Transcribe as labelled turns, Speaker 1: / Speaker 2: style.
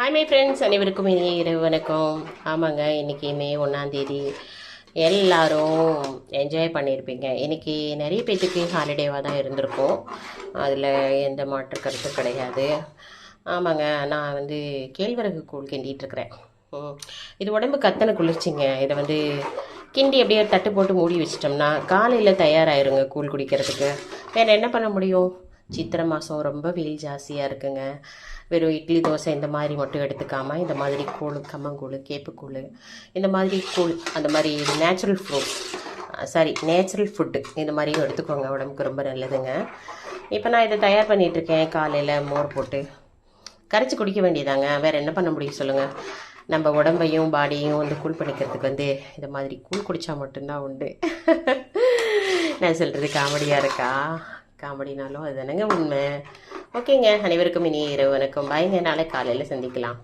Speaker 1: Hi my friends, அனைவருக்கும் இனிய இரவு வணக்கம். ஆமாங்க, இன்றைக்கி மே 1 எல்லாரும் என்ஜாய் பண்ணியிருப்பீங்க. இன்றைக்கி நிறைய பேத்துக்கு ஹாலிடேவாக தான் இருந்திருக்கும். அதில் எந்த மாற்று கருத்தும் கிடையாது. ஆமாங்க, நான் கேழ்வரகு கூழ் கிண்டிகிட்ருக்கிறேன். இது உடம்பு கத்தனை குளிர்ச்சிங்க. இதை கிண்டி அப்படியே தட்டு போட்டு மூடி வச்சிட்டோம்னா காலையில் தயாராகிருங்க கூழ் குடிக்கிறதுக்கு. வேறு என்ன பண்ண முடியும்? சித்திரை மாதம் ரொம்ப வெயில் ஜாஸ்தியாக இருக்குங்க. வெறும் இட்லி தோசை இந்த மாதிரி மட்டும் எடுத்துக்காமல் இந்த மாதிரி கூழ், கம்மங்கூழ், கேப்புக்கூழ், இந்த மாதிரி கூழ், அந்த மாதிரி நேச்சுரல் ஃபுட்டு இந்த மாதிரியும் எடுத்துக்கோங்க. உடம்புக்கு ரொம்ப நல்லதுங்க. இப்போ நான் இதை தயார் பண்ணிகிட்ருக்கேன். காலையில் மோர் போட்டு கரைச்சி குடிக்க வேண்டியதாங்க. வேறு என்ன பண்ண முடியும் சொல்லுங்கள்? நம்ம உடம்பையும் பாடியையும் கூல் பண்ணிக்கிறதுக்கு இந்த மாதிரி கூழ் குடித்தா மட்டும்தான் உண்டு. நான் சொல்கிறது காமெடியாக இருக்கா? காமெடினாலும் அது தானேங்க உண்மை. ஓகேங்க, அனைவருக்கும் இனிய இரவு வணக்கம். பாய்ங்க, நாளை காலையில் சந்திக்கலாம்.